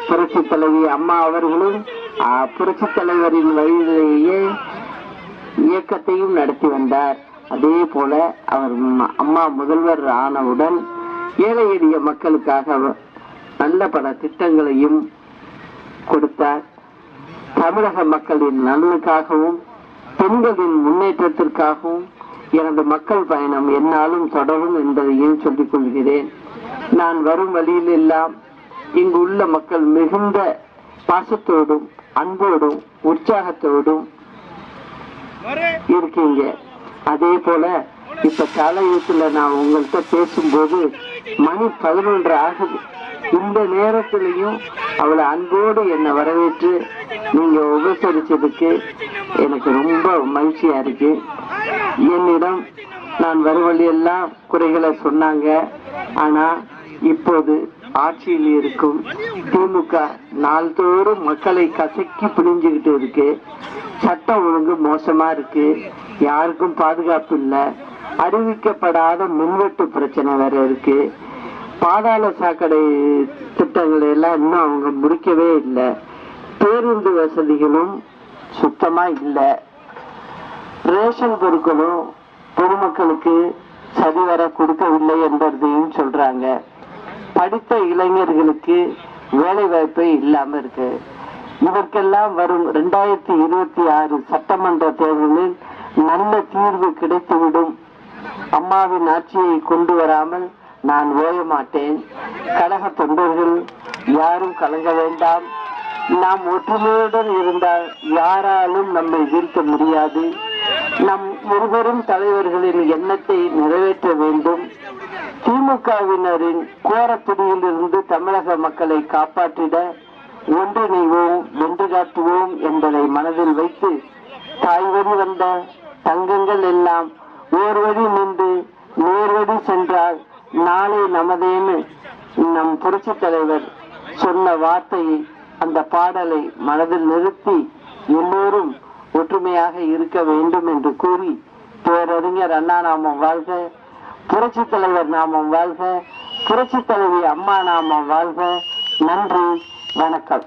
புரட்சி தலைவி அம்மா அவர்களும் புரட்சி தலைவரின் வழியிலேயே இயக்கத்தையும் நடத்தி வந்தார். அதே போல அவர் அம்மா முதல்வர் ஆனவுடன் ஏழை எளிய மக்களுக்காக நல்ல பல திட்டங்களையும் கொடுத்தார். தமிழக மக்களின் நலனுக்காகவும் பெண்களின் முன்னேற்றத்திற்காகவும் எனது மக்கள் பயணம் என்னாலும் தொடரும் என்பதையும் சொல்லிக் கொள்கிறேன். நான் வரும் வழியில் எல்லாம் இங்கு உள்ள மக்கள் மிகுந்த பாசத்தோடும் அன்போடும் உற்சாகத்தோடும் இருக்கீங்க. அதே போல இப்ப தலையத்துல நான் உங்கள்கிட்ட பேசும்போது மணி 11 ஆகுது. இந்த நேரத்திலையும் அவளை அன்போடு என்னை வரவேற்று நீங்க உபசரிச்சதுக்கு எனக்கு ரொம்ப மகிழ்ச்சியா இருக்கு. என்னிடம் நான் வருவழியெல்லாம் குறைகளை சொன்னாங்க. ஆனா இப்போது ஆட்சியில் இருக்கும் திமுக நாள்தோறும் மக்களை கசக்கி பிழிஞ்சுக்கிட்டு இருக்கு. சட்டம் ஒழுங்கு மோசமா இருக்கு. யாருக்கும் பாதுகாப்பு இல்லை. அறிவிக்கப்படாத மின்வெட்டு பிரச்சனை வேற இருக்கு. பாதாள சாக்கடை திட்டங்களை எல்லாம் இன்னும் அவங்க முடிக்கவே இல்லை. பேருந்து வசதிகளும் சுத்தமா இல்லை. ரேஷன் பொருட்களும் பொதுமக்களுக்கு சரிவர கொடுக்கவில்லை என்பதையும் சொல்றாங்க. படித்த இளைஞர்களுக்கு வேலை வாய்ப்பே இல்லாம இருக்கு. இதற்கெல்லாம் வரும் 2026 சட்டமன்ற தேர்தலில் நல்ல தீர்வு கிடைத்துவிடும். அம்மாவின் ஆட்சியை கொண்டு வராமல் நான் ஓய மாட்டேன். கழக தொண்டர்கள் யாரும் கலங்க வேண்டாம். நாம் ஒற்றுமையுடன் இருந்தால் யாராலும் நம்மை வீழ்த்த முடியாது. நம் இருவரும் தலைவர்களின் எண்ணத்தை நிறைவேற்ற வேண்டும். திமுகவினரின் கோரப்பிடியில் இருந்து தமிழக மக்களை காப்பாற்றிட ஒன்றிணைவோம், வென்று காட்டுவோம் என்பதை மனதில் வைத்து தாய்வழி வந்த தங்கங்கள் எல்லாம் ஓர் வழி நின்று நேர்வழி சென்றால் நாளை நமதேன்னு நம் புரட்சி தலைவர் சொன்ன வார்த்தையை, அந்த பாடலை மனதில் நிறுத்தி எல்லோரும் ஒற்றுமையாக இருக்க வேண்டும் என்று கூறி, பேரறிஞர் அண்ணா நாமம் வாழ்க, புரட்சி தலைவர் நாமம் வாழ்க, புரட்சி தலைவி அம்மா நாமம் வாழ்க. நன்றி, வணக்கம்.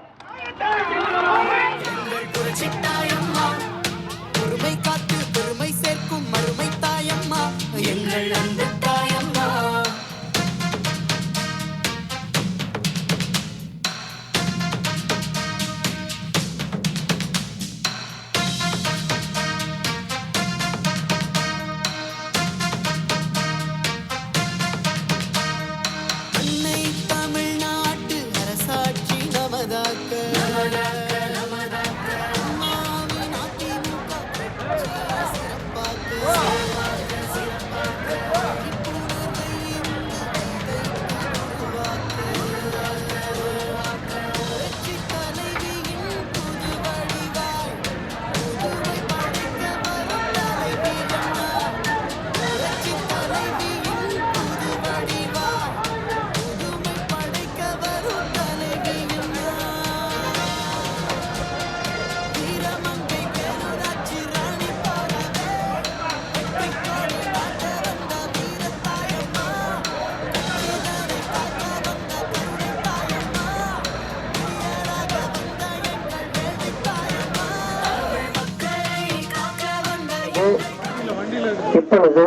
இப்பொழுது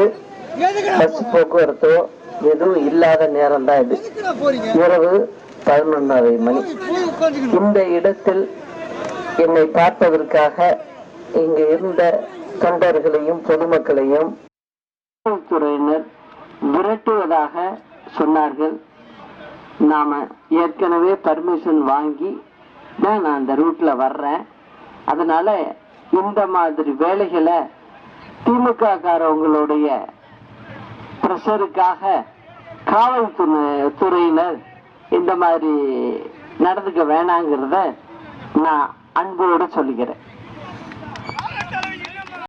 பஸ் போக்குவரத்தோ எதுவும் இல்லாத நேரம் தான் இது. இரவு 11:30 மணி. இந்த இடத்தில் என்னை பார்ப்பதற்காக இங்கு இருந்த தொண்டர்களையும் பொதுமக்களையும் துறையினர் விரட்டுவதாக சொன்னார்கள். நாம ஏற்கனவே பர்மிஷன் வாங்கி தான் நான் அந்த ரூட்ல வர்றேன். அதனால இந்த மாதிரி வேலைகளை திமுக காரவங்களுடைய பிரஷருக்காக காவல்துறையினர் இந்த மாதிரி நடந்துக்க வேணாங்கிறத நான் அன்போடு சொல்லிக்கிறேன்.